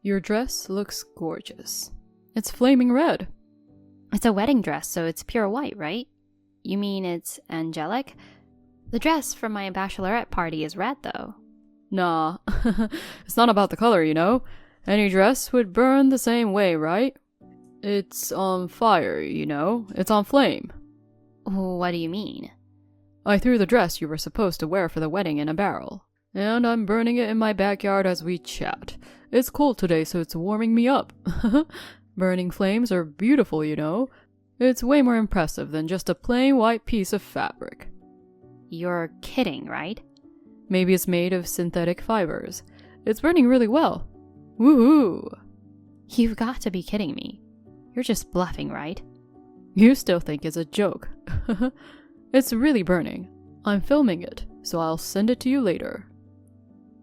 Your dress looks gorgeous. It's flaming red. It's a wedding dress, so it's pure white, right? You mean it's angelic? The dress from my bachelorette party is red, though. Nah, it's not about the color, you know. Any dress would burn the same way, right? It's on fire, you know. It's on flame. What do you mean? I threw the dress you were supposed to wear for the wedding in a barrel, and I'm burning it in my backyard as we chat. It's cold today, so it's warming me up. Burning flames are beautiful, you know. It's way more impressive than just a plain white piece of fabric. You're kidding, right? Maybe it's made of synthetic fibers. It's burning really well. Woohoo! You've got to be kidding me. You're just bluffing, right? You still think it's a joke. It's really burning. I'm filming it, so I'll send it to you later.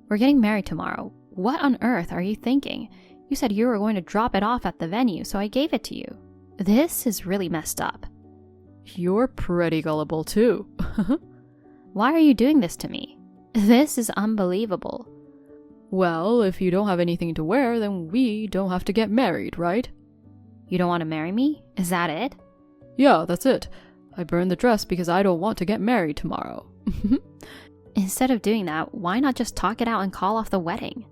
We're getting married tomorrow. What on earth are you thinking? You said you were going to drop it off at the venue, so I gave it to you. This is really messed up. You're pretty gullible too. Why are you doing this to me? This is unbelievable. Well, if you don't have anything to wear, then we don't have to get married, right? You don't want to marry me? Is that it? Yeah, that's it. I burned the dress because I don't want to get married tomorrow. Instead of doing that, why not just talk it out and call off the wedding?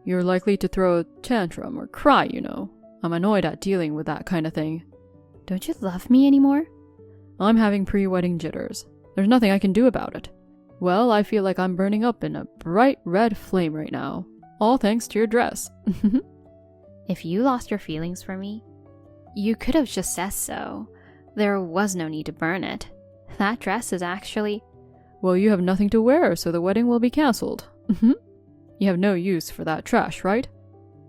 You're likely to throw a tantrum or cry, you know. I'm annoyed at dealing with that kind of thing. Don't you love me anymore? I'm having pre-wedding jitters. There's nothing I can do about it. Well, I feel like I'm burning up in a bright red flame right now. All thanks to your dress. If you lost your feelings for me, you could have just said so. There was no need to burn it. That dress is actually... Well, you have nothing to wear, so the wedding will be cancelled. You have no use for that trash, right?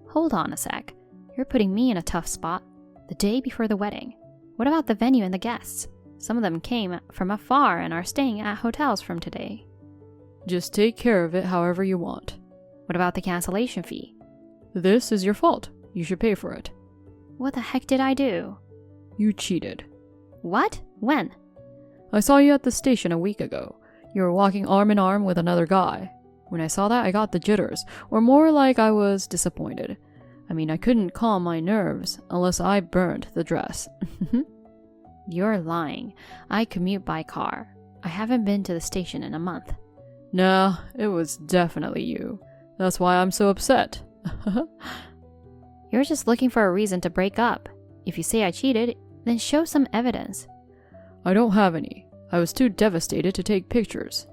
Hold on a sec. You're putting me in a tough spot. The day before the wedding. What about the venue and the guests? Some of them came from afar and are staying at hotels from today. Just take care of it however you want. What about the cancellation fee? This is your fault. You should pay for it. What the heck did I do? You cheated. What? When? I saw you at the station a week ago. You were walking arm in arm with another guy. When I saw that, I got the jitters, or more like I was disappointed. I mean, I couldn't calm my nerves unless I burned the dress. You're lying. I commute by car. I haven't been to the station in a month. Nah, it was definitely you. That's why I'm so upset. You're just looking for a reason to break up. If you say I cheated, then show some evidence. I don't have any. I was too devastated to take pictures.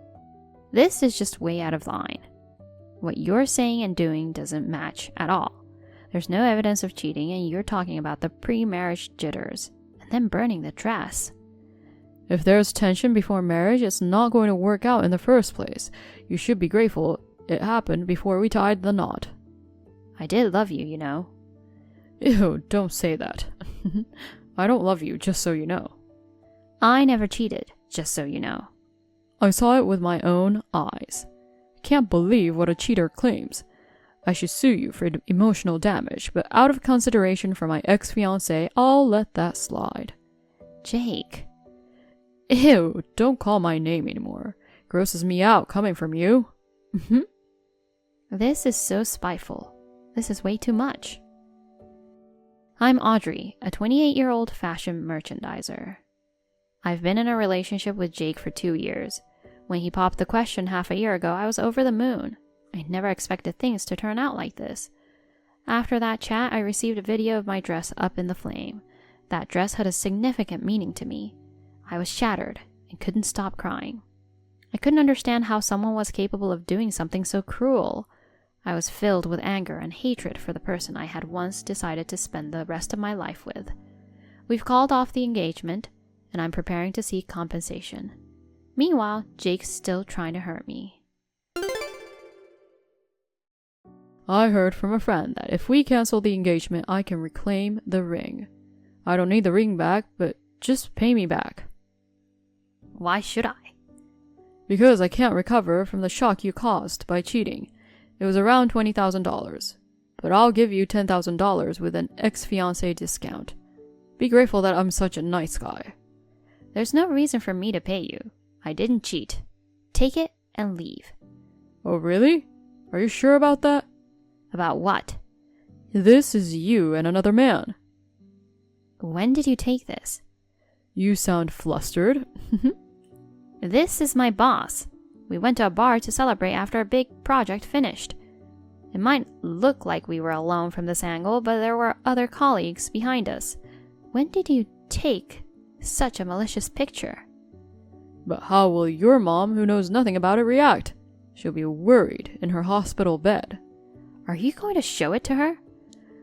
This is just way out of line. What you're saying and doing doesn't match at all. There's no evidence of cheating, and you're talking about the pre-marriage jitters, and then burning the dress. If there's tension before marriage, it's not going to work out in the first place. You should be grateful it happened before we tied the knot. I did love you, you know. Ew, don't say that. I don't love you, just so you know. I never cheated, just so you know. I saw it with my own eyes. Can't believe what a cheater claims. I should sue you for emotional damage, but out of consideration for my ex-fiancé, I'll let that slide. Jake. Ew, don't call my name anymore. Grosses me out coming from you. This is so spiteful. This is way too much. I'm Audrey, a 28-year-old fashion merchandiser. I've been in a relationship with Jake for 2 years. When he popped the question half a year ago, I was over the moon. I never expected things to turn out like this. After that chat, I received a video of my dress up in the flame. That dress had a significant meaning to me. I was shattered and couldn't stop crying. I couldn't understand how someone was capable of doing something so cruel. I was filled with anger and hatred for the person I had once decided to spend the rest of my life with. We've called off the engagement, and I'm preparing to seek compensation. Meanwhile, Jake's still trying to hurt me. I heard from a friend that if we cancel the engagement, I can reclaim the ring. I don't need the ring back, but just pay me back. Why should I? Because I can't recover from the shock you caused by cheating. It was around $20,000. But I'll give you $10,000 with an ex-fiancé discount. Be grateful that I'm such a nice guy. There's no reason for me to pay you. I didn't cheat. Take it and leave. Oh, really? Are you sure about that? About what? This is you and another man. When did you take this? You sound flustered. This is my boss. We went to a bar to celebrate after a big project finished. It might look like we were alone from this angle, but there were other colleagues behind us. When did you take such a malicious picture? But how will your mom, who knows nothing about it, react? She'll be worried in her hospital bed. Are you going to show it to her?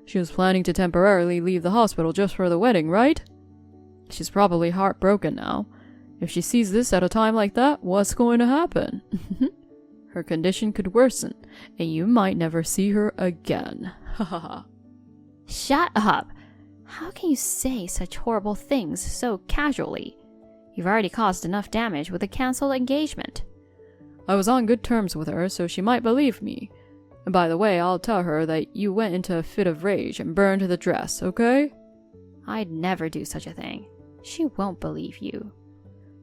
She was planning to temporarily leave the hospital just for the wedding, right? She's probably heartbroken now. If she sees this at a time like that, what's going to happen? Her condition could worsen, and you might never see her again. Shut up! How can you say such horrible things so casually? You've already caused enough damage with a cancelled engagement. I was on good terms with her, so she might believe me. And by the way, I'll tell her that you went into a fit of rage and burned the dress, okay? I'd never do such a thing. She won't believe you.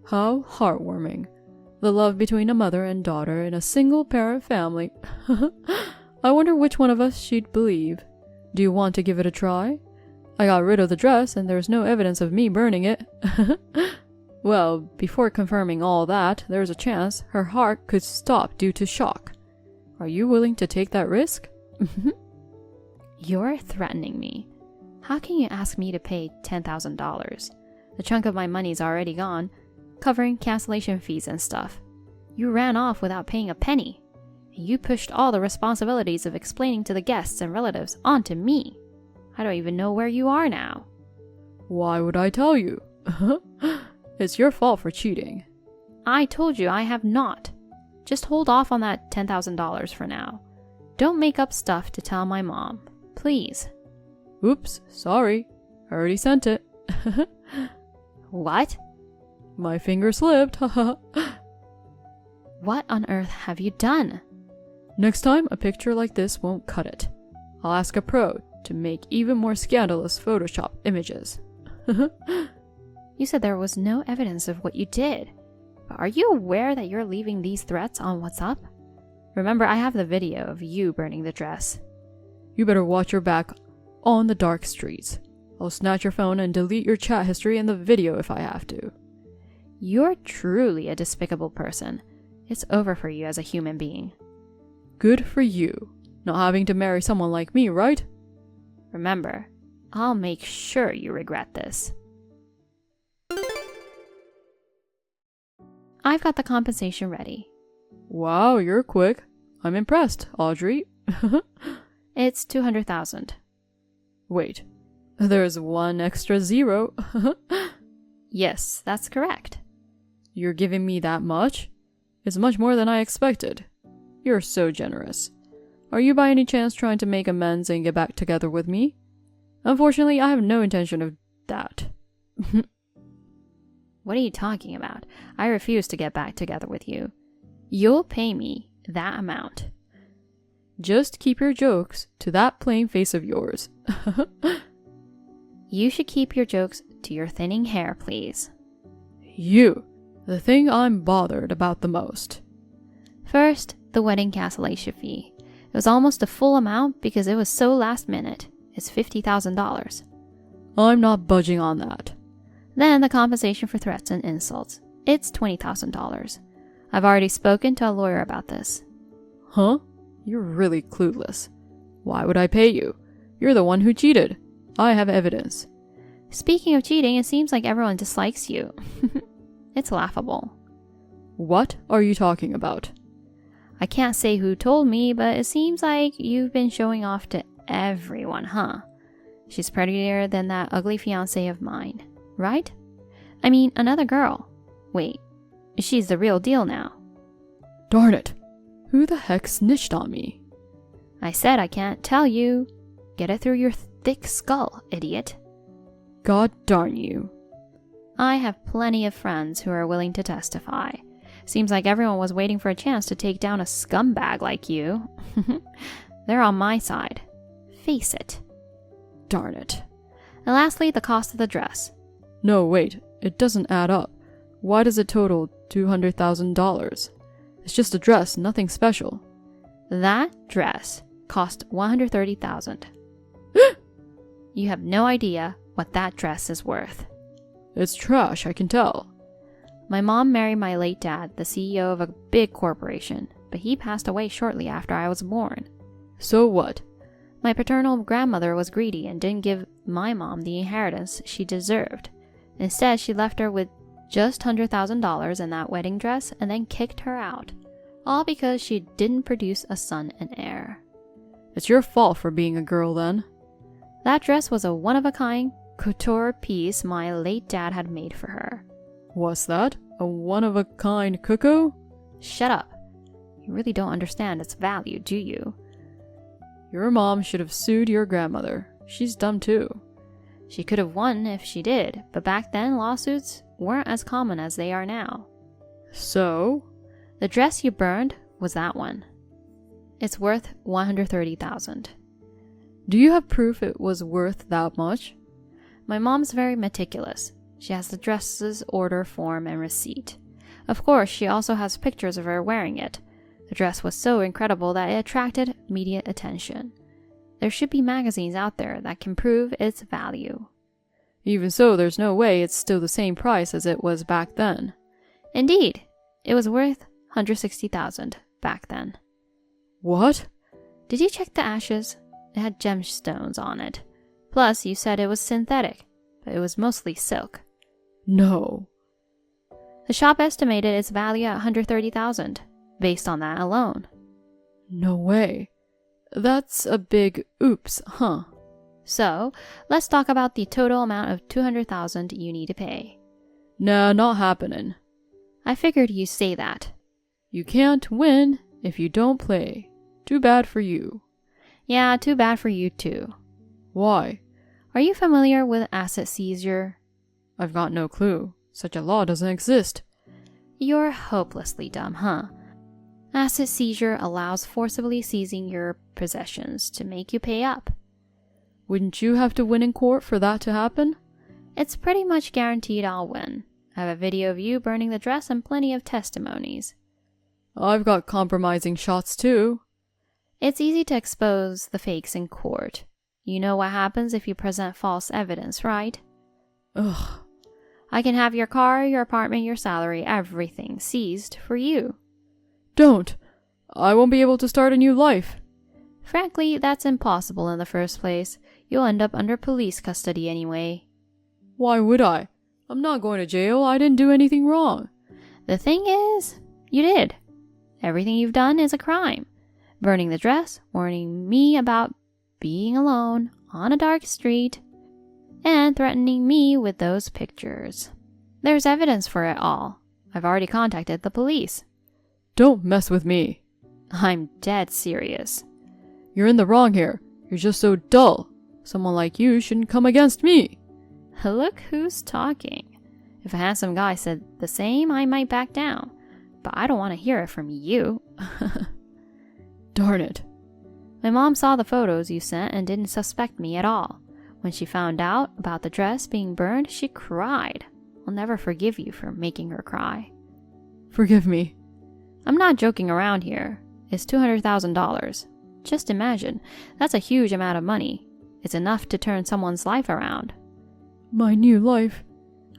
How heartwarming. The love between a mother and daughter in a single-parent family. I wonder which one of us she'd believe. Do you want to give it a try? I got rid of the dress and there's no evidence of me burning it. Well, before confirming all that, there's a chance her heart could stop due to shock. Are you willing to take that risk? You're threatening me. How can you ask me to pay $10,000? The chunk of my money's already gone, covering cancellation fees and stuff. You ran off without paying a penny. And you pushed all the responsibilities of explaining to the guests and relatives onto me. I don't even know where you are now. Why would I tell you? It's your fault for cheating. I told you I have not. Just hold off on that $10,000 for now. Don't make up stuff to tell my mom. Please. Oops, sorry. I already sent it. What? My finger slipped. What on earth have you done? Next time, a picture like this won't cut it. I'll ask a pro to make even more scandalous Photoshop images. You said there was no evidence of what you did. But are you aware that you're leaving these threats on WhatsApp? Remember, I have the video of you burning the dress. You better watch your back on the dark streets. I'll snatch your phone and delete your chat history and the video if I have to. You're truly a despicable person. It's over for you as a human being. Good for you. Not having to marry someone like me, right? Remember, I'll make sure you regret this. I've got the compensation ready. Wow, you're quick. I'm impressed, Audrey. It's $200,000. Wait, there's one extra zero. Yes, that's correct. You're giving me that much? It's much more than I expected. You're so generous. Are you by any chance trying to make amends and get back together with me? Unfortunately, I have no intention of that. What are you talking about? I refuse to get back together with you. You'll pay me that amount. Just keep your jokes to that plain face of yours. You should keep your jokes to your thinning hair, please. You, the thing I'm bothered about the most. First, the wedding cancellation fee. It was almost the full amount because it was so last minute. It's $50,000. I'm not budging on that. Then the compensation for threats and insults. It's $20,000. I've already spoken to a lawyer about this. Huh? You're really clueless. Why would I pay you? You're the one who cheated. I have evidence. Speaking of cheating, it seems like everyone dislikes you. It's laughable. What are you talking about? I can't say who told me, but it seems like you've been showing off to everyone, huh? She's prettier than that ugly fiancé of mine, right? I mean, another girl. Wait, she's the real deal now. Darn it. Who the heck snitched on me? I said I can't tell you. Get it through your thick skull, idiot. God darn you. I have plenty of friends who are willing to testify. Seems like everyone was waiting for a chance to take down a scumbag like you. They're on my side. Face it. Darn it. And lastly, the cost of the dress. No, wait. It doesn't add up. Why does it total $200,000? It's just a dress, nothing special. That dress cost $130,000. You have no idea what that dress is worth. It's trash, I can tell. My mom married my late dad, the CEO of a big corporation, but he passed away shortly after I was born. So what? My paternal grandmother was greedy and didn't give my mom the inheritance she deserved. Instead, she left her with just $100,000 in that wedding dress and then kicked her out. All because she didn't produce a son and heir. It's your fault for being a girl then. That dress was a one-of-a-kind couture piece my late dad had made for her. What's that? A one-of-a-kind cuckoo? Shut up. You really don't understand its value, do you? Your mom should have sued your grandmother. She's dumb too. She could have won if she did, but back then lawsuits weren't as common as they are now. So? The dress you burned was that one. It's worth $130,000. Do you have proof it was worth that much? My mom's very meticulous. She has the dress's order form and receipt. Of course, she also has pictures of her wearing it. The dress was so incredible that it attracted media attention. There should be magazines out there that can prove its value. Even so, there's no way it's still the same price as it was back then. Indeed, it was worth $160,000 back then. What? Did you check the ashes? It had gemstones on it. Plus, you said it was synthetic, but it was mostly silk. No. The shop estimated its value at $130,000, based on that alone. No way. That's a big oops, huh? So, let's talk about the total amount of $200,000 you need to pay. Nah, not happening. I figured you'd say that. You can't win if you don't play. Too bad for you. Yeah, too bad for you too. Why? Are you familiar with asset seizure? I've got no clue. Such a law doesn't exist. You're hopelessly dumb, huh? Asset seizure allows forcibly seizing your possessions to make you pay up. Wouldn't you have to win in court for that to happen? It's pretty much guaranteed I'll win. I have a video of you burning the dress and plenty of testimonies. I've got compromising shots too. It's easy to expose the fakes in court. You know what happens if you present false evidence, right? Ugh. I can have your car, your apartment, your salary, everything seized for you. Don't. I won't be able to start a new life. Frankly, that's impossible in the first place. You'll end up under police custody anyway. Why would I? I'm not going to jail. I didn't do anything wrong. The thing is, you did. Everything you've done is a crime. Burning the dress, warning me about being alone on a dark street, and threatening me with those pictures. There's evidence for it all. I've already contacted the police. Don't mess with me. I'm dead serious. You're in the wrong here. You're just so dull. Someone like you shouldn't come against me. Look who's talking. If a handsome guy said the same, I might back down. But I don't want to hear it from you. Darn it. My mom saw the photos you sent and didn't suspect me at all. When she found out about the dress being burned, she cried. I'll never forgive you for making her cry. Forgive me. I'm not joking around here. It's $200,000. Just imagine, that's a huge amount of money. It's enough to turn someone's life around. My new life.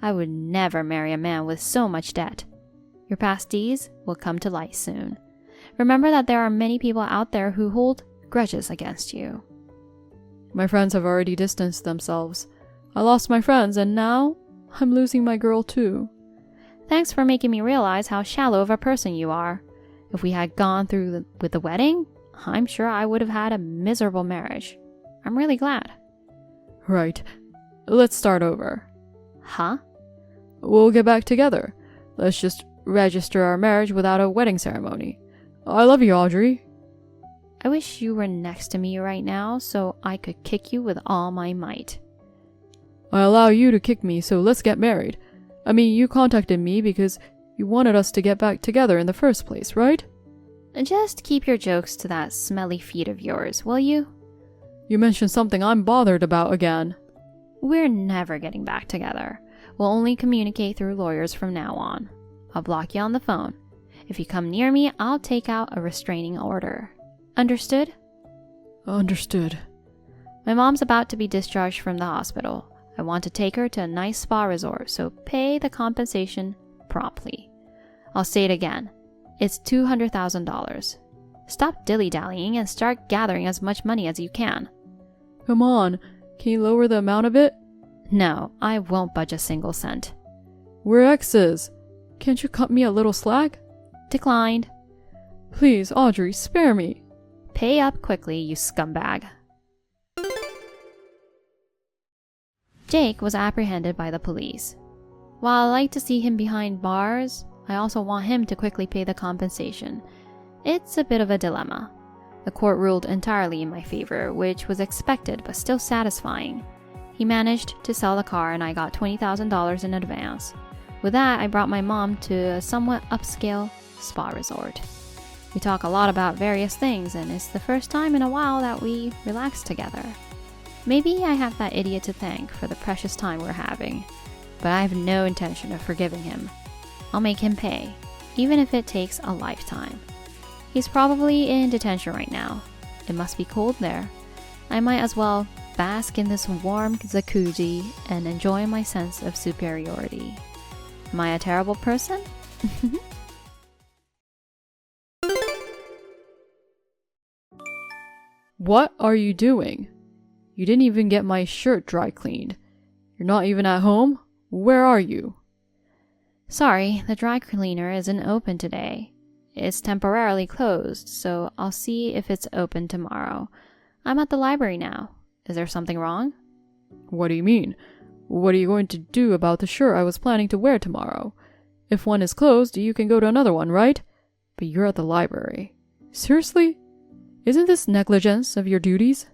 I would never marry a man with so much debt. Your past deeds will come to light soon. Remember that there are many people out there who hold grudges against you. My friends have already distanced themselves. I lost my friends and now I'm losing my girl too. Thanks for making me realize how shallow of a person you are. If we had gone through with the wedding, I'm sure I would have had a miserable marriage. I'm really glad. Right. Let's start over. Huh? We'll get back together. Let's just register our marriage without a wedding ceremony. I love you, Audrey. I wish you were next to me right now so I could kick you with all my might. I allow you to kick me, so let's get married. I mean, you contacted me because you wanted us to get back together in the first place, right? Just keep your jokes to that smelly feet of yours, will you? You mentioned something I'm bothered about again. We're never getting back together. We'll only communicate through lawyers from now on. I'll block you on the phone. If you come near me, I'll take out a restraining order. Understood? Understood. My mom's about to be discharged from the hospital. I want to take her to a nice spa resort, so pay the compensation promptly. I'll say it again. It's $200,000. Stop dilly-dallying and start gathering as much money as you can. Come on, can you lower the amount a bit? No, I won't budge a single cent. We're exes. Can't you cut me a little slack? Declined. Please, Audrey, spare me. Pay up quickly, you scumbag. Jake was apprehended by the police. While I like to see him behind bars, I also want him to quickly pay the compensation. It's a bit of a dilemma. The court ruled entirely in my favor, which was expected but still satisfying. He managed to sell the car and I got $20,000 in advance. With that, I brought my mom to a somewhat upscale spa resort. We talk a lot about various things and it's the first time in a while that we relax together. Maybe I have that idiot to thank for the precious time we're having, but I have no intention of forgiving him. I'll make him pay, even if it takes a lifetime. He's probably in detention right now. It must be cold there. I might as well bask in this warm jacuzzi and enjoy my sense of superiority. Am I a terrible person? What are you doing? You didn't even get my shirt dry cleaned. You're not even at home? Where are you? Sorry, the dry cleaner isn't open today. It's temporarily closed, so I'll see if it's open tomorrow. I'm at the library now. Is there something wrong? What do you mean? What are you going to do about the shirt I was planning to wear tomorrow? If one is closed, you can go to another one, right? But you're at the library. Seriously? Isn't this negligence of your duties?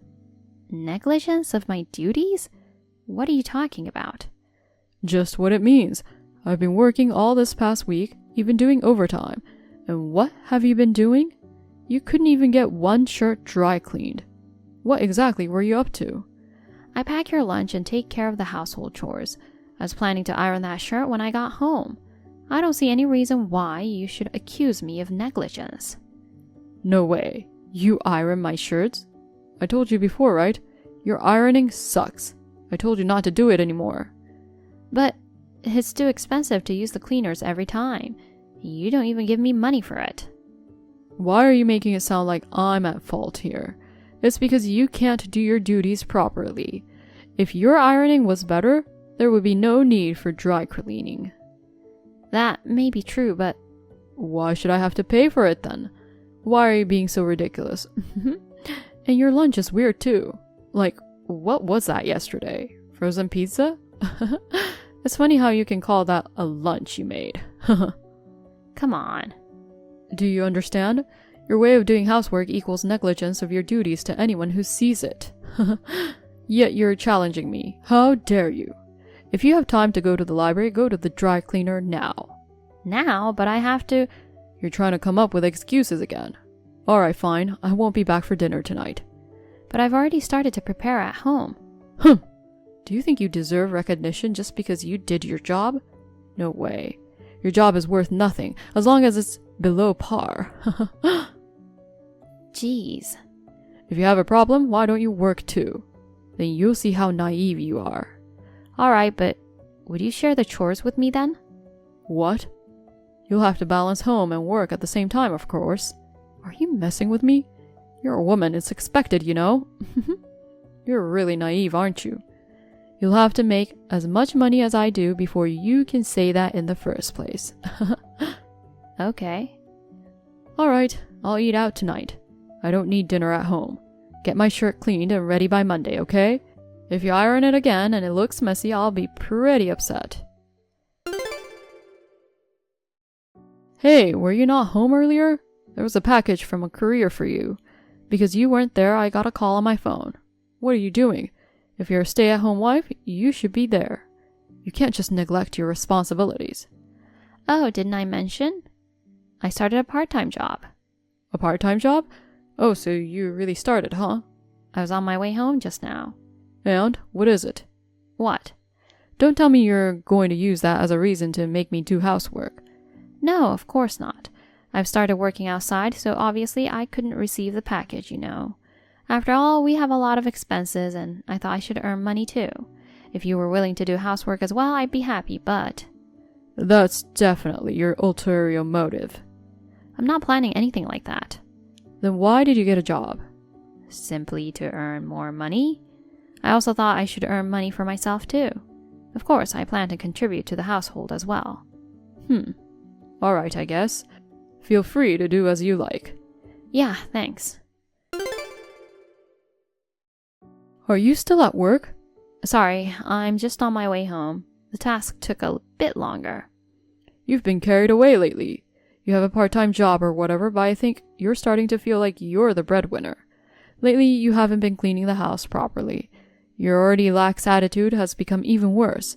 Negligence of my duties? What are you talking about? Just what it means. I've been working all this past week, even doing overtime. And what have you been doing? You couldn't even get one shirt dry cleaned. What exactly were you up to? I pack your lunch and take care of the household chores. I was planning to iron that shirt when I got home. I don't see any reason why you should accuse me of negligence. No way. You iron my shirts? I told you before, right? Your ironing sucks. I told you not to do it anymore. But it's too expensive to use the cleaners every time. You don't even give me money for it. Why are you making it sound like I'm at fault here? It's because you can't do your duties properly. If your ironing was better, there would be no need for dry cleaning. That may be true, but... Why should I have to pay for it then? Why are you being so ridiculous? And your lunch is weird too. Like, what was that yesterday? Frozen pizza? It's funny how you can call that a lunch you made. Come on. Do you understand? Your way of doing housework equals negligence of your duties to anyone who sees it. Yet you're challenging me. How dare you? If you have time to go to the library, go to the dry cleaner now. Now? But I have to... You're trying to come up with excuses again. Alright, fine. I won't be back for dinner tonight. But I've already started to prepare at home. Do you think you deserve recognition just because you did your job? No way. Your job is worth nothing, as long as it's below par. Jeez. If you have a problem, why don't you work too? Then you'll see how naive you are. Alright, but would you share the chores with me then? What? You'll have to balance home and work at the same time, of course. Are you messing with me? You're a woman, it's expected, you know? You're really naive, aren't you? You'll have to make as much money as I do before you can say that in the first place. Okay. Alright, I'll eat out tonight. I don't need dinner at home. Get my shirt cleaned and ready by Monday, okay? If you iron it again and it looks messy, I'll be pretty upset. Hey, were you not home earlier? There was a package from a courier for you. Because you weren't there, I got a call on my phone. What are you doing? If you're a stay-at-home wife, you should be there. You can't just neglect your responsibilities. Oh, didn't I mention? I started a part-time job. A part-time job? Oh, so you really started, huh? I was on my way home just now. And? What is it? What? Don't tell me you're going to use that as a reason to make me do housework. No, of course not. I've started working outside, so obviously I couldn't receive the package, you know. After all, we have a lot of expenses, and I thought I should earn money too. If you were willing to do housework as well, I'd be happy, but... That's definitely your ulterior motive. I'm not planning anything like that. Then why did you get a job? Simply to earn more money. I also thought I should earn money for myself too. Of course, I plan to contribute to the household as well. Alright, I guess. Feel free to do as you like. Yeah, thanks. Are you still at work? Sorry, I'm just on my way home. The task took a bit longer. You've been carried away lately. You have a part-time job or whatever, but I think you're starting to feel like you're the breadwinner. Lately, you haven't been cleaning the house properly. Your already lax attitude has become even worse.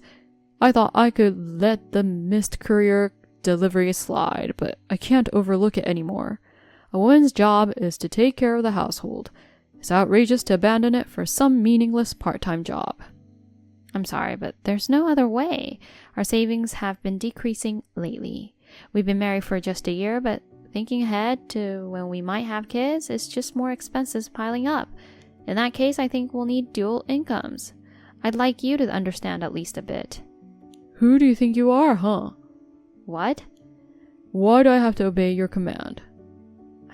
I thought I could let the missed courier delivery slide, but I can't overlook it anymore. A woman's job is to take care of the household. It's outrageous to abandon it for some meaningless part-time job. I'm sorry, but there's no other way. Our savings have been decreasing lately. We've been married for just a year, but thinking ahead to when we might have kids, it's just more expenses piling up. In that case, I think we'll need dual incomes. I'd like you to understand at least a bit. Who do you think you are, huh? What? Why do I have to obey your command?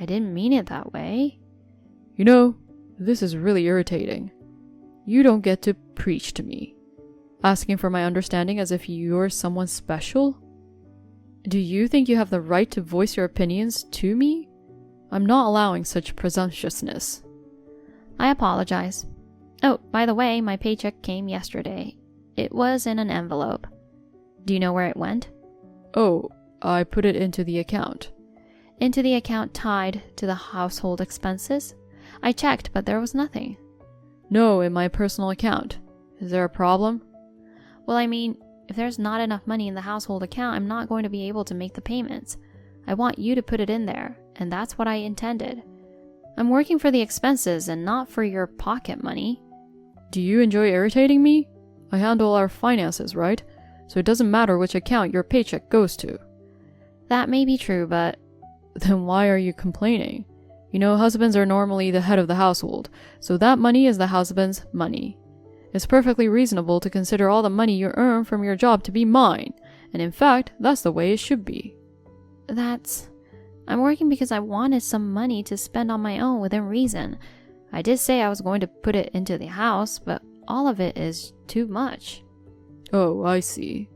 I didn't mean it that way. You know, this is really irritating. You don't get to preach to me. Asking for my understanding as if you're someone special? Do you think you have the right to voice your opinions to me? I'm not allowing such presumptuousness. I apologize. Oh, by the way, my paycheck came yesterday. It was in an envelope. Do you know where it went? Oh, I put it into the account. Into the account tied to the household expenses? I checked, but there was nothing. No, in my personal account. Is there a problem? Well, I mean, if there's not enough money in the household account, I'm not going to be able to make the payments. I want you to put it in there, and that's what I intended. I'm working for the expenses and not for your pocket money. Do you enjoy irritating me? I handle our finances, right? So it doesn't matter which account your paycheck goes to. That may be true, but... Then why are you complaining? You know, husbands are normally the head of the household, so that money is the husband's money. It's perfectly reasonable to consider all the money you earn from your job to be mine, and in fact, that's the way it should be. I'm working because I wanted some money to spend on my own within reason. I did say I was going to put it into the house, but all of it is too much. Oh, I see.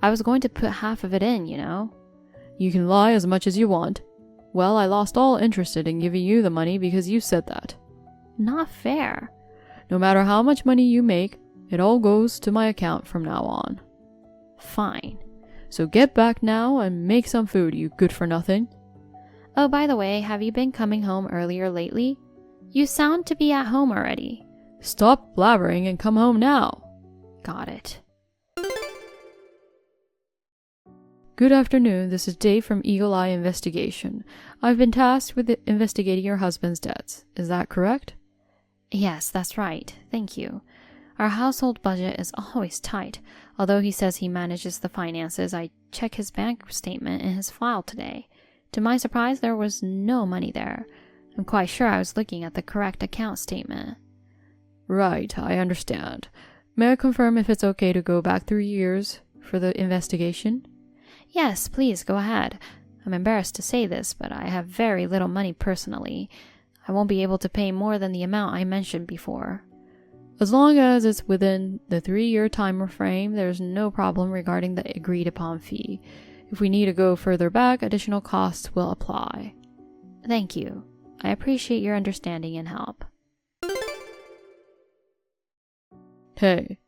I was going to put half of it in, you know. You can lie as much as you want. Well, I lost all interest in giving you the money because you said that. Not fair. No matter how much money you make, it all goes to my account from now on. Fine. So get back now and make some food, you good-for-nothing. Oh, by the way, have you been coming home earlier lately? You sound to be at home already. Stop blabbering and come home now. Got it. Good afternoon, this is Dave from Eagle Eye Investigation. I've been tasked with investigating your husband's debts. Is that correct? Yes, that's right. Thank you. Our household budget is always tight. Although he says he manages the finances, I checked his bank statement in his file today. To my surprise, there was no money there. I'm quite sure I was looking at the correct account statement. Right, I understand. May I confirm if it's okay to go back 3 years for the investigation? Yes, please, go ahead. I'm embarrassed to say this, but I have very little money personally. I won't be able to pay more than the amount I mentioned before. As long as it's within the 3-year time frame, there's no problem regarding the agreed-upon fee. If we need to go further back, additional costs will apply. Thank you. I appreciate your understanding and help. Hey,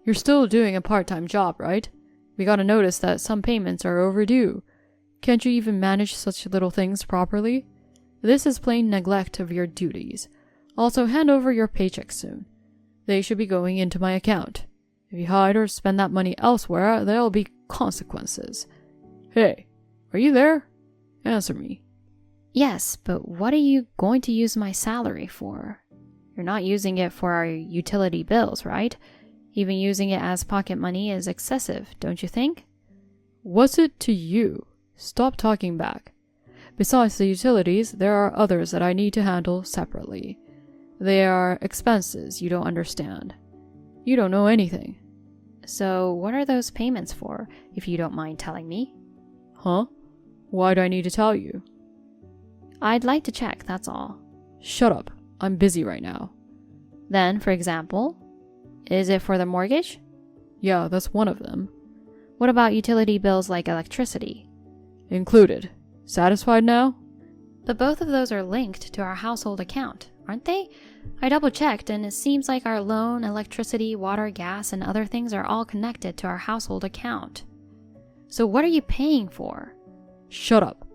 you're still doing a part-time job, right? We gotta notice that some payments are overdue. Can't you even manage such little things properly? This is plain neglect of your duties. Also, hand over your paychecks soon. They should be going into my account. If you hide or spend that money elsewhere, there'll be consequences. Hey, are you there? Answer me. Yes, but what are you going to use my salary for? You're not using it for our utility bills, right? Even using it as pocket money is excessive, don't you think? What's it to you? Stop talking back. Besides the utilities, there are others that I need to handle separately. They are expenses you don't understand. You don't know anything. So what are those payments for, if you don't mind telling me? Huh? Why do I need to tell you? I'd like to check, that's all. Shut up. I'm busy right now. Then, for example, is it for the mortgage? Yeah, that's one of them. What about utility bills like electricity? Included. Satisfied now? But both of those are linked to our household account, aren't they? I double-checked, and it seems like our loan, electricity, water, gas, and other things are all connected to our household account. So what are you paying for? Shut up.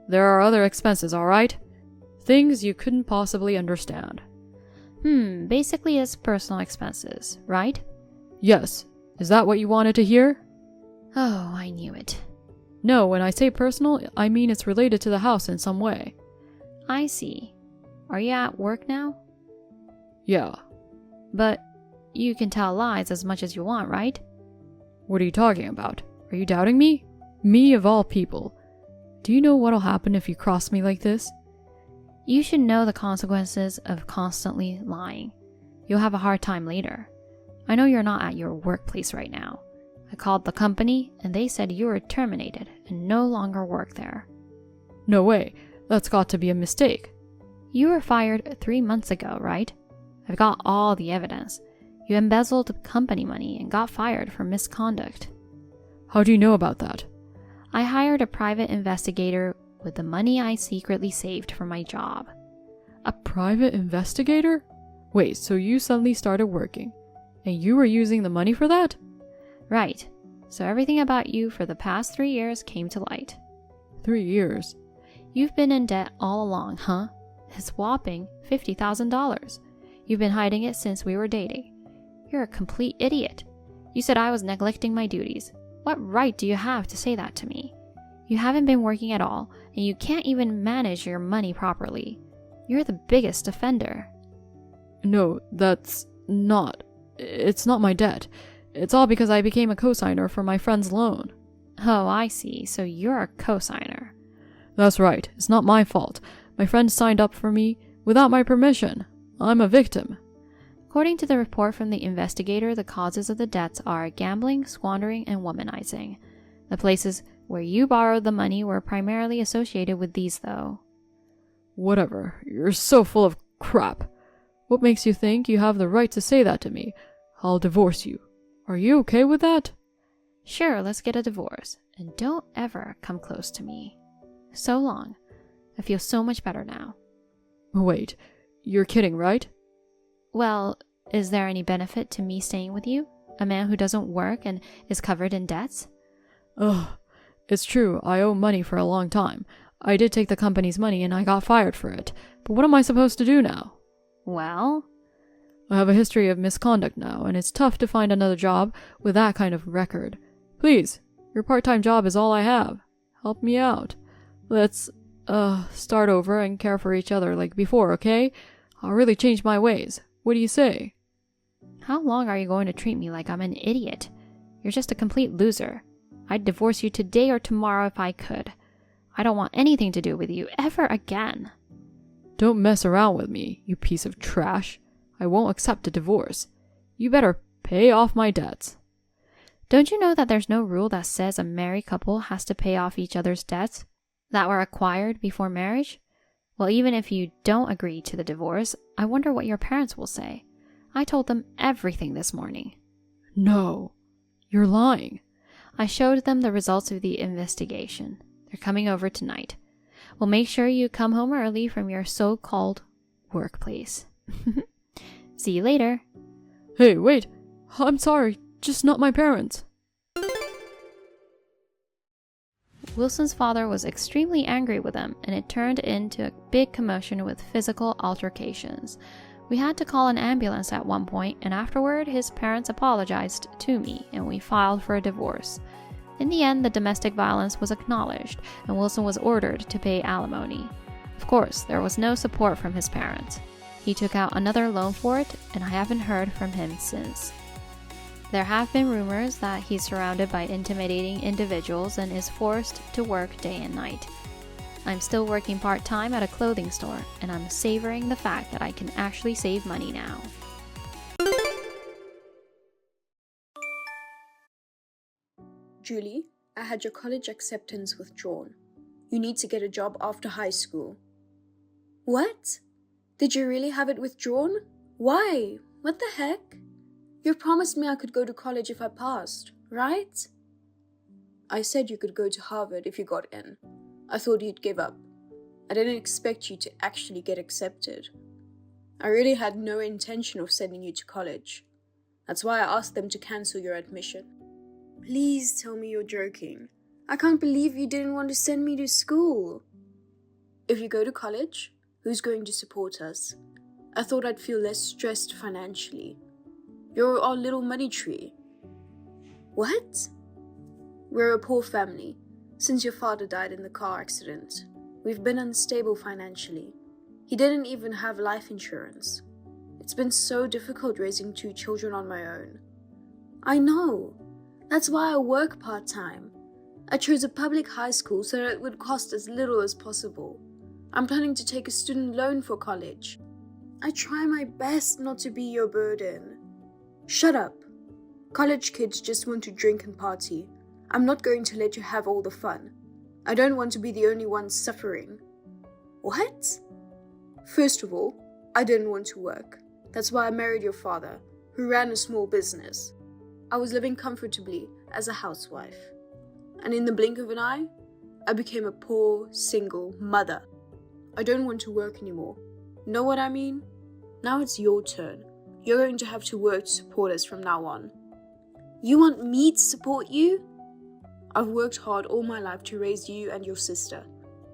There are other expenses, all right? Things you couldn't possibly understand. Basically it's personal expenses, right? Yes. Is that what you wanted to hear? Oh, I knew it. No, when I say personal, I mean it's related to the house in some way. I see. Are you at work now? Yeah. But you can tell lies as much as you want, right? What are you talking about? Are you doubting me? Me of all people. Do you know what'll happen if you cross me like this? You should know the consequences of constantly lying. You'll have a hard time later. I know you're not at your workplace right now. I called the company and they said you were terminated and no longer work there. No way. That's got to be a mistake. You were fired 3 months ago, right? I've got all the evidence. You embezzled company money and got fired for misconduct. How do you know about that? I hired a private investigator with the money I secretly saved for my job. A private investigator? Wait, so you suddenly started working, and you were using the money for that? Right. So everything about you for the past 3 years came to light. 3 years? You've been in debt all along, huh? It's whopping $50,000. You've been hiding it since we were dating. You're a complete idiot. You said I was neglecting my duties. What right do you have to say that to me? You haven't been working at all, and you can't even manage your money properly. You're the biggest offender. No, it's not my debt. It's all because I became a cosigner for my friend's loan. Oh, I see. So you're a cosigner. That's right. It's not my fault. My friend signed up for me without my permission. I'm a victim. According to the report from the investigator, the causes of the debts are gambling, squandering, and womanizing. The places where you borrowed the money were primarily associated with these, though. Whatever. You're so full of crap. What makes you think you have the right to say that to me? I'll divorce you. Are you okay with that? Sure, let's get a divorce. And don't ever come close to me. So long. I feel so much better now. Wait, you're kidding, right? Well, is there any benefit to me staying with you? A man who doesn't work and is covered in debts? Ugh. It's true, I owe money for a long time. I did take the company's money and I got fired for it. But what am I supposed to do now? Well, I have a history of misconduct now, and it's tough to find another job with that kind of record. Please, your part-time job is all I have. Help me out. Let's, start over and care for each other like before, okay? I'll really change my ways. What do you say? How long are you going to treat me like I'm an idiot? You're just a complete loser. I'd divorce you today or tomorrow if I could. I don't want anything to do with you ever again. Don't mess around with me, you piece of trash. I won't accept a divorce. You better pay off my debts. Don't you know that there's no rule that says a married couple has to pay off each other's debts that were acquired before marriage? Well, even if you don't agree to the divorce, I wonder what your parents will say. I told them everything this morning. No, you're lying. I showed them the results of the investigation. They're coming over tonight. Well, make sure you come home early from your so-called workplace. See you later. Hey, wait. I'm sorry. Just not my parents. Wilson's father was extremely angry with him, and it turned into a big commotion with physical altercations. We had to call an ambulance at one point, and afterward his parents apologized to me, and we filed for a divorce. In the end, the domestic violence was acknowledged, and Wilson was ordered to pay alimony. Of course, there was no support from his parents. He took out another loan for it, and I haven't heard from him since. There have been rumors that he's surrounded by intimidating individuals and is forced to work day and night. I'm still working part-time at a clothing store, and I'm savoring the fact that I can actually save money now. Julie, I had your college acceptance withdrawn. You need to get a job after high school. What? Did you really have it withdrawn? Why? What the heck? You promised me I could go to college if I passed, right? I said you could go to Harvard if you got in. I thought you'd give up. I didn't expect you to actually get accepted. I really had no intention of sending you to college. That's why I asked them to cancel your admission. Please tell me you're joking. I can't believe you didn't want to send me to school. If you go to college, who's going to support us? I thought I'd feel less stressed financially. You're our little money tree. What? We're a poor family. Since your father died in the car accident, we've been unstable financially. He didn't even have life insurance. It's been so difficult raising 2 children on my own. I know. That's why I work part-time. I chose a public high school so that it would cost as little as possible. I'm planning to take a student loan for college. I try my best not to be your burden. Shut up. College kids just want to drink and party. I'm not going to let you have all the fun. I don't want to be the only one suffering. What? First of all, I didn't want to work. That's why I married your father, who ran a small business. I was living comfortably as a housewife. And in the blink of an eye, I became a poor, single mother. I don't want to work anymore. Know what I mean? Now it's your turn. You're going to have to work to support us from now on. You want me to support you? I've worked hard all my life to raise you and your sister.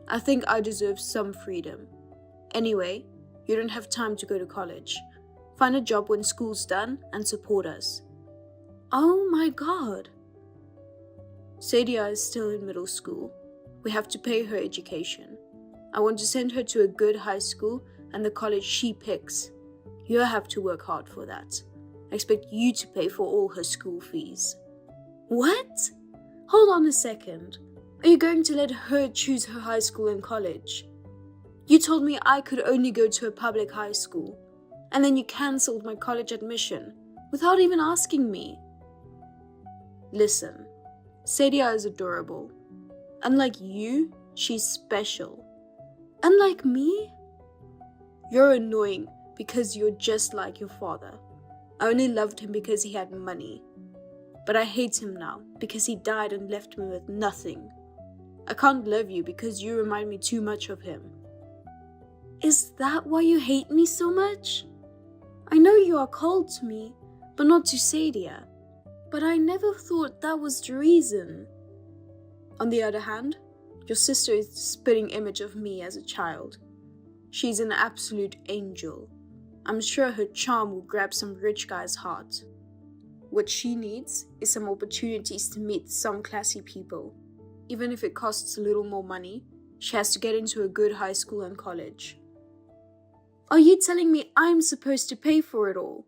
I think I deserve some freedom. Anyway, you don't have time to go to college. Find a job when school's done and support us. Oh my God. Sadia is still in middle school. We have to pay her education. I want to send her to a good high school and the college she picks. You have to work hard for that. I expect you to pay for all her school fees. What? Hold on a second. Are you going to let her choose her high school and college? You told me I could only go to a public high school, and then you cancelled my college admission without even asking me. Listen, Sadia is adorable. Unlike you, she's special. Unlike me, you're annoying because you're just like your father. I only loved him because he had money. But I hate him now because he died and left me with nothing. I can't love you because you remind me too much of him. Is that why you hate me so much? I know you are cold to me, but not to Sadia. But I never thought that was the reason. On the other hand, your sister is the spitting image of me as a child. She's an absolute angel. I'm sure her charm will grab some rich guy's heart. What she needs is some opportunities to meet some classy people. Even if it costs a little more money, she has to get into a good high school and college. Are you telling me I'm supposed to pay for it all?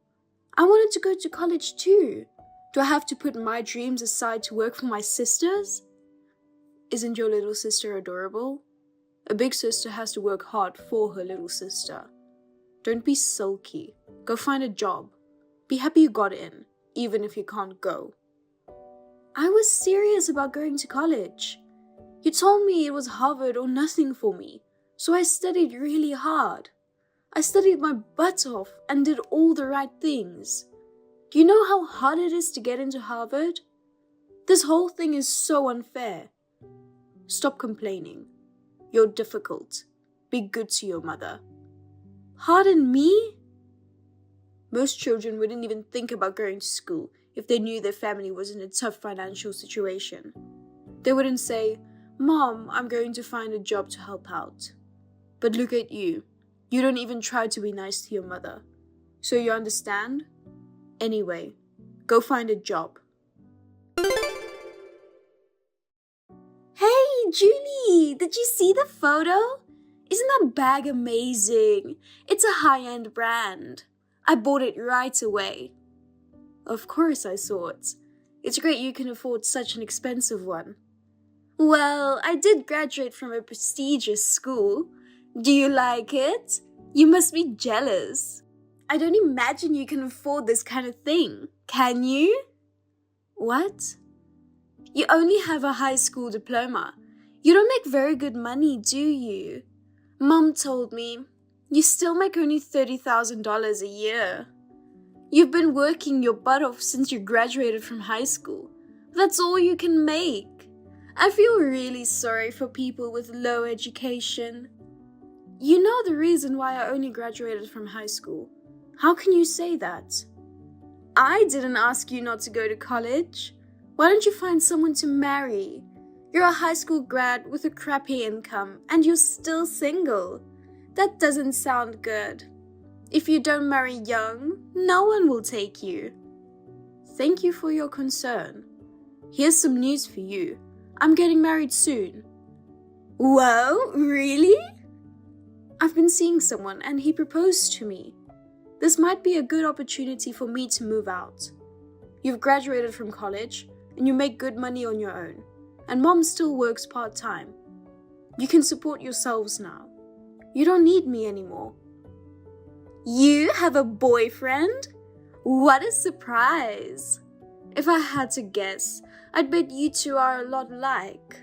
I wanted to go to college too. Do I have to put my dreams aside to work for my sisters? Isn't your little sister adorable? A big sister has to work hard for her little sister. Don't be sulky. Go find a job. Be happy you got in, even if you can't go. I was serious about going to college. You told me it was Harvard or nothing for me, so I studied really hard. I studied my butt off and did all the right things. Do you know how hard it is to get into Harvard? This whole thing is so unfair. Stop complaining. You're difficult. Be good to your mother. Pardon me? Most children wouldn't even think about going to school if they knew their family was in a tough financial situation. They wouldn't say, "Mom, I'm going to find a job to help out." But look at you. You don't even try to be nice to your mother. So you understand? Anyway, go find a job. Hey, Julie, did you see the photo? Isn't that bag amazing? It's a high-end brand. I bought it right away. Of course I saw it. It's great you can afford such an expensive one. Well, I did graduate from a prestigious school. Do you like it? You must be jealous. I don't imagine you can afford this kind of thing, can you? What? You only have a high school diploma. You don't make very good money, do you? Mom told me you still make only $30,000 a year. You've been working your butt off since you graduated from high school. That's all you can make. I feel really sorry for people with low education. You know the reason why I only graduated from high school. How can you say that? I didn't ask you not to go to college. Why don't you find someone to marry? You're a high school grad with a crappy income and you're still single. That doesn't sound good. If you don't marry young, no one will take you. Thank you for your concern. Here's some news for you. I'm getting married soon. Whoa, really? I've been seeing someone and he proposed to me. This might be a good opportunity for me to move out. You've graduated from college and you make good money on your own. And Mom still works part-time. You can support yourselves now. You don't need me anymore. You have a boyfriend? What a surprise! If I had to guess, I'd bet you two are a lot alike.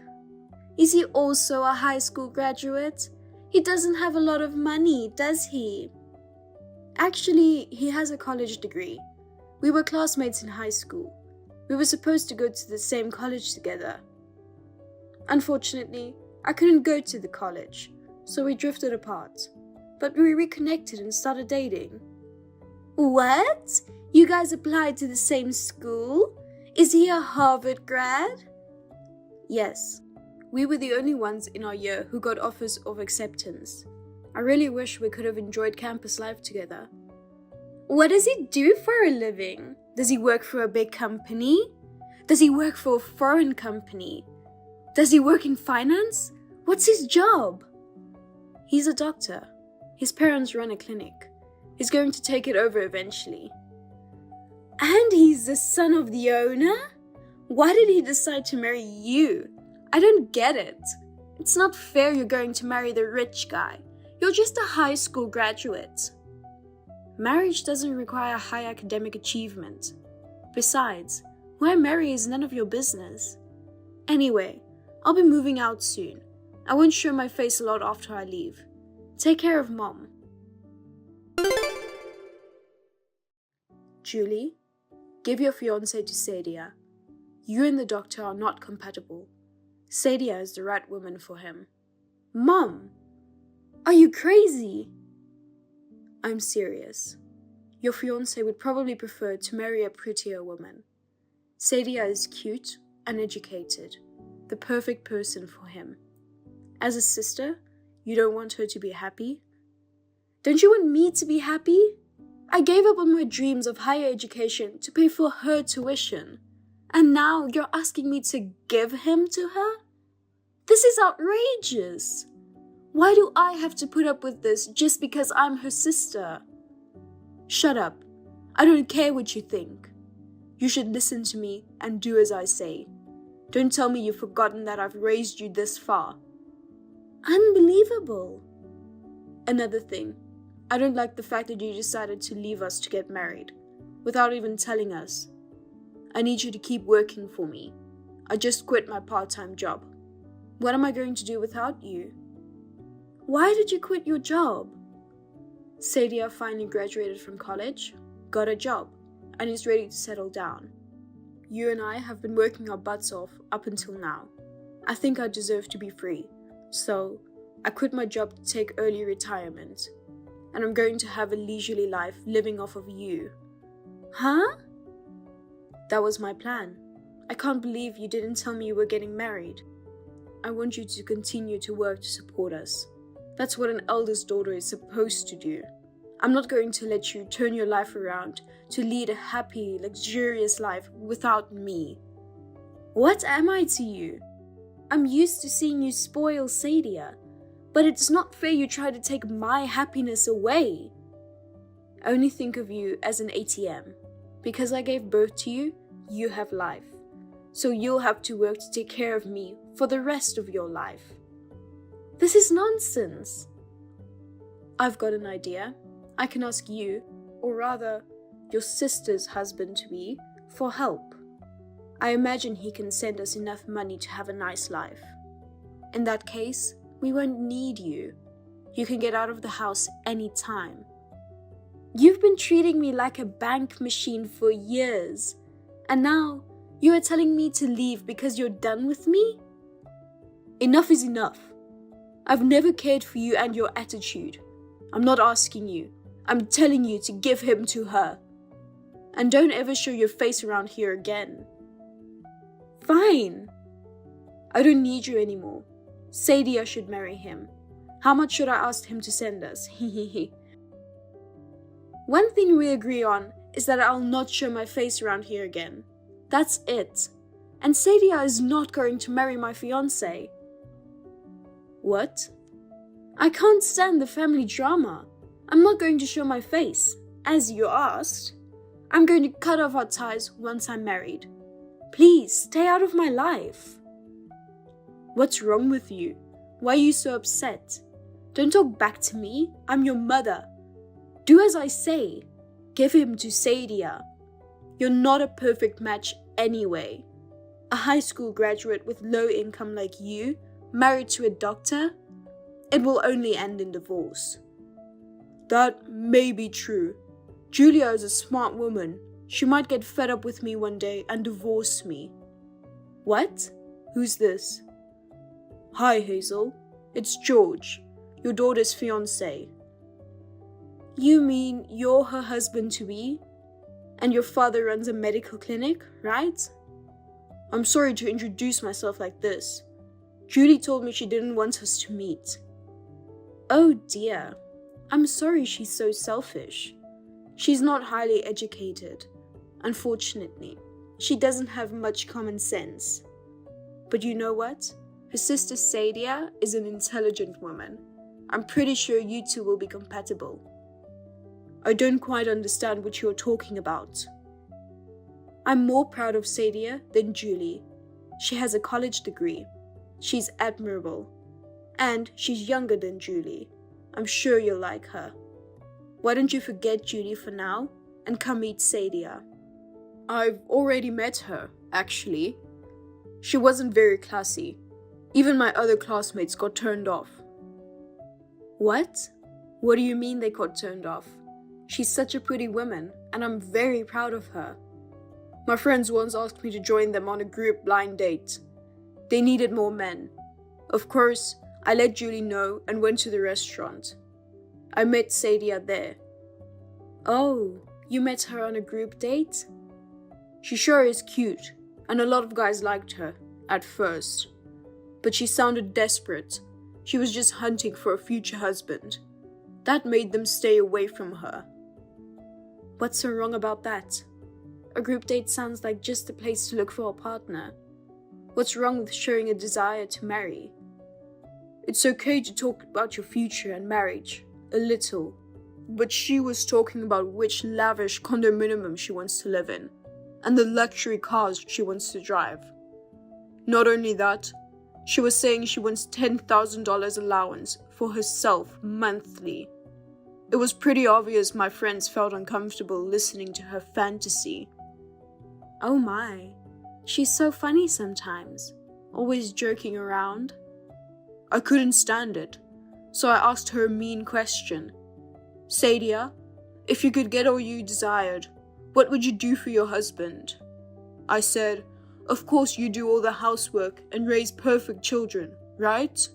Is he also a high school graduate? He doesn't have a lot of money, does he? Actually, he has a college degree. We were classmates in high school. We were supposed to go to the same college together. Unfortunately, I couldn't go to the college, so we drifted apart. But we reconnected and started dating. What? You guys applied to the same school? Is he a Harvard grad? Yes. We were the only ones in our year who got offers of acceptance. I really wish we could have enjoyed campus life together. What does he do for a living? Does he work for a big company? Does he work for a foreign company? Does he work in finance? What's his job? He's a doctor. His parents run a clinic. He's going to take it over eventually. And he's the son of the owner? Why did he decide to marry you? I don't get it. It's not fair you're going to marry the rich guy. You're just a high school graduate. Marriage doesn't require high academic achievement. Besides, who I marry is none of your business. Anyway, I'll be moving out soon. I won't show my face a lot after I leave. Take care of Mom. Julie, give your fiance to Sadia. You and the doctor are not compatible. Sadia is the right woman for him. Mom! Are you crazy? I'm serious. Your fiance would probably prefer to marry a prettier woman. Sadia is cute and educated, the perfect person for him. As a sister, you don't want her to be happy? Don't you want me to be happy? I gave up on my dreams of higher education to pay for her tuition. And now you're asking me to give him to her? This is outrageous. Why do I have to put up with this just because I'm her sister? Shut up. I don't care what you think. You should listen to me and do as I say. Don't tell me you've forgotten that I've raised you this far. Unbelievable. Another thing, I don't like the fact that you decided to leave us to get married, without even telling us. I need you to keep working for me. I just quit my part-time job. What am I going to do without you? Why did you quit your job? Sadia finally graduated from college, got a job, and is ready to settle down. You and I have been working our butts off up until now. I think I deserve to be free. So, I quit my job to take early retirement. And I'm going to have a leisurely life living off of you. Huh? That was my plan. I can't believe you didn't tell me you were getting married. I want you to continue to work to support us. That's what an eldest daughter is supposed to do. I'm not going to let you turn your life around to lead a happy, luxurious life without me. What am I to you? I'm used to seeing you spoil Sadia, but it's not fair you try to take my happiness away. I only think of you as an ATM. Because I gave birth to you, you have life. So you'll have to work to take care of me for the rest of your life. This is nonsense. I've got an idea. I can ask you, or rather, your sister's husband-to-be, for help. I imagine he can send us enough money to have a nice life. In that case, we won't need you. You can get out of the house anytime. You've been treating me like a bank machine for years, and now you are telling me to leave because you're done with me? Enough is enough. I've never cared for you and your attitude. I'm not asking you. I'm telling you to give him to her. And don't ever show your face around here again. Fine. I don't need you anymore. Sadia should marry him. How much should I ask him to send us? One thing we agree on is that I'll not show my face around here again. That's it. And Sadia is not going to marry my fiancé. What? I can't stand the family drama. I'm not going to show my face, as you asked. I'm going to cut off our ties once I'm married. Please, stay out of my life. What's wrong with you? Why are you so upset? Don't talk back to me. I'm your mother. Do as I say. Give him to Sadia. You're not a perfect match anyway. A high school graduate with low income like you, married to a doctor? It will only end in divorce. That may be true. Julia is a smart woman. She might get fed up with me one day and divorce me. What? Who's this? Hi, Hazel. It's George, your daughter's fiancé. You mean you're her husband-to-be? And your father runs a medical clinic, right? I'm sorry to introduce myself like this. Julie told me she didn't want us to meet. Oh dear. I'm sorry she's so selfish. She's not highly educated. Unfortunately, she doesn't have much common sense. But you know what? Her sister Sadia is an intelligent woman. I'm pretty sure you two will be compatible. I don't quite understand what you're talking about. I'm more proud of Sadia than Julie. She has a college degree. She's admirable. And she's younger than Julie. I'm sure you'll like her. Why don't you forget Julie for now and come meet Sadia? I've already met her, actually. She wasn't very classy. Even my other classmates got turned off. What? What do you mean they got turned off? She's such a pretty woman, and I'm very proud of her. My friends once asked me to join them on a group blind date. They needed more men. Of course, I let Julie know and went to the restaurant. I met Sadia there. Oh, you met her on a group date? She sure is cute, and a lot of guys liked her, at first. But she sounded desperate. She was just hunting for a future husband. That made them stay away from her. What's so wrong about that? A group date sounds like just a place to look for a partner. What's wrong with showing a desire to marry? It's okay to talk about your future and marriage, a little. But she was talking about which lavish condominium she wants to live in, and the luxury cars she wants to drive. Not only that, she was saying she wants $10,000 allowance for herself monthly. It was pretty obvious my friends felt uncomfortable listening to her fantasy. Oh my, she's so funny sometimes, always joking around. I couldn't stand it, so I asked her a mean question. Sadia, if you could get all you desired, what would you do for your husband? I said, of course you do all the housework and raise perfect children, right?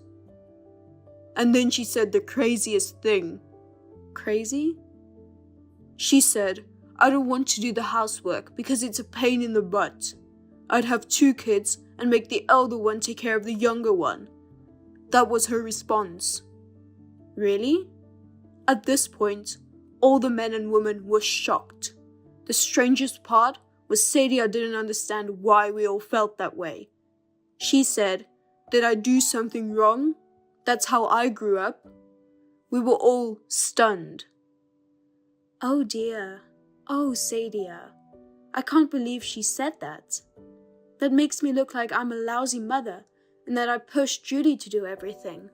And then she said the craziest thing. Crazy? She said, I don't want to do the housework because it's a pain in the butt. I'd have 2 kids and make the elder one take care of the younger one. That was her response. Really? At this point, all the men and women were shocked. The strangest part was Sadia didn't understand why we all felt that way. She said, did I do something wrong? That's how I grew up. We were all stunned. Oh dear. Oh, Sadia. I can't believe she said that. That makes me look like I'm a lousy mother and that I pushed Julie to do everything.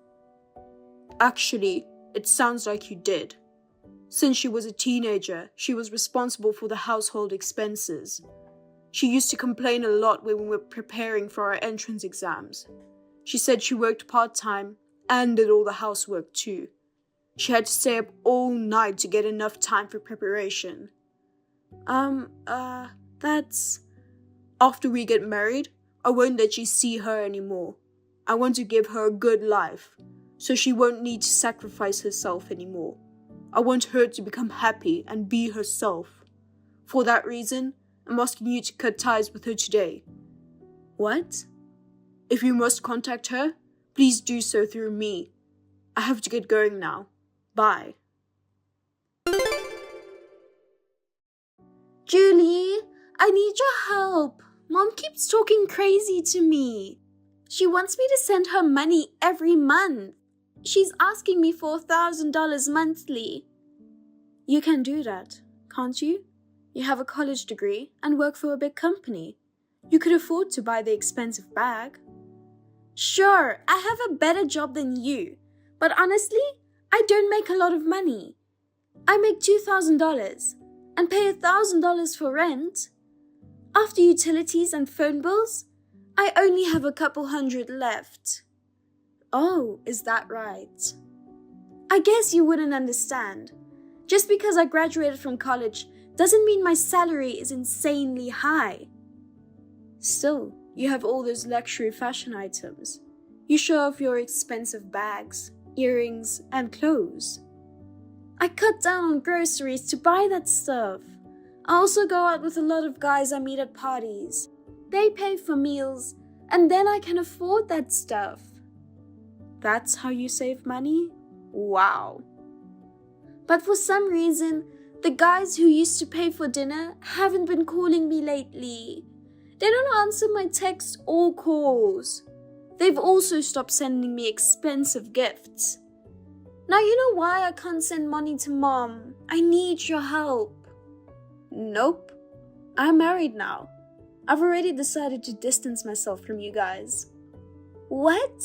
Actually, it sounds like you did. Since she was a teenager, she was responsible for the household expenses. She used to complain a lot when we were preparing for our entrance exams. She said she worked part-time and did all the housework too. She had to stay up all night to get enough time for preparation. That's... After we get married, I won't let you see her anymore. I want to give her a good life, so she won't need to sacrifice herself anymore. I want her to become happy and be herself. For that reason, I'm asking you to cut ties with her today. What? If you must contact her, please do so through me. I have to get going now. Bye. Julie, I need your help. Mom keeps talking crazy to me. She wants me to send her money every month. She's asking me for $1,000 monthly. You can do that, can't you? You have a college degree and work for a big company. You could afford to buy the expensive bag. Sure, I have a better job than you, but honestly, I don't make a lot of money. I make $2,000 and pay $1,000 for rent. After utilities and phone bills, I only have a couple hundred left. Oh, is that right? I guess you wouldn't understand. Just because I graduated from college doesn't mean my salary is insanely high. Still, you have all those luxury fashion items. You show off your expensive bags, earrings, and clothes. I cut down on groceries to buy that stuff. I also go out with a lot of guys I meet at parties. They pay for meals, and then I can afford that stuff. That's how you save money? Wow. But for some reason, the guys who used to pay for dinner haven't been calling me lately. They don't answer my texts or calls. They've also stopped sending me expensive gifts. Now you know why I can't send money to Mom. I need your help. Nope. I'm married now. I've already decided to distance myself from you guys. What?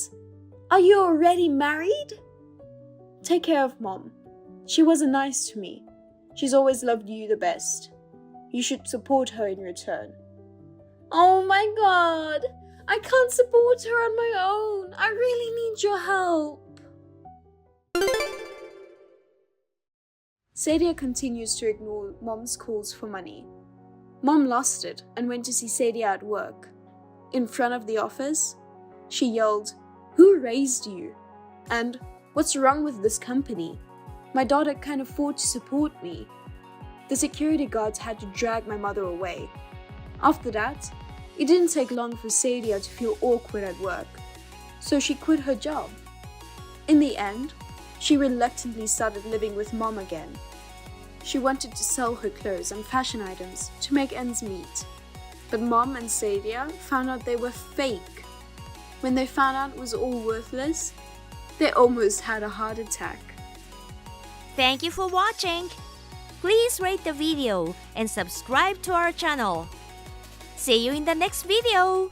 Are you already married? Take care of Mom. She wasn't nice to me. She's always loved you the best. You should support her in return. Oh my God! I can't support her on my own. I really need your help. Sadia continues to ignore Mom's calls for money. Mom lost it and went to see Sadia at work. In front of the office, she yelled, "Who raised you? And what's wrong with this company? My daughter can't afford to support me." The security guards had to drag my mother away. After that, it didn't take long for Sadia to feel awkward at work, so she quit her job. In the end, she reluctantly started living with Mom again. She wanted to sell her clothes and fashion items to make ends meet, but Mom and Sadia found out they were fake. When they found out it was all worthless, they almost had a heart attack. Thank you for watching. Please rate the video and subscribe to our channel. See you in the next video.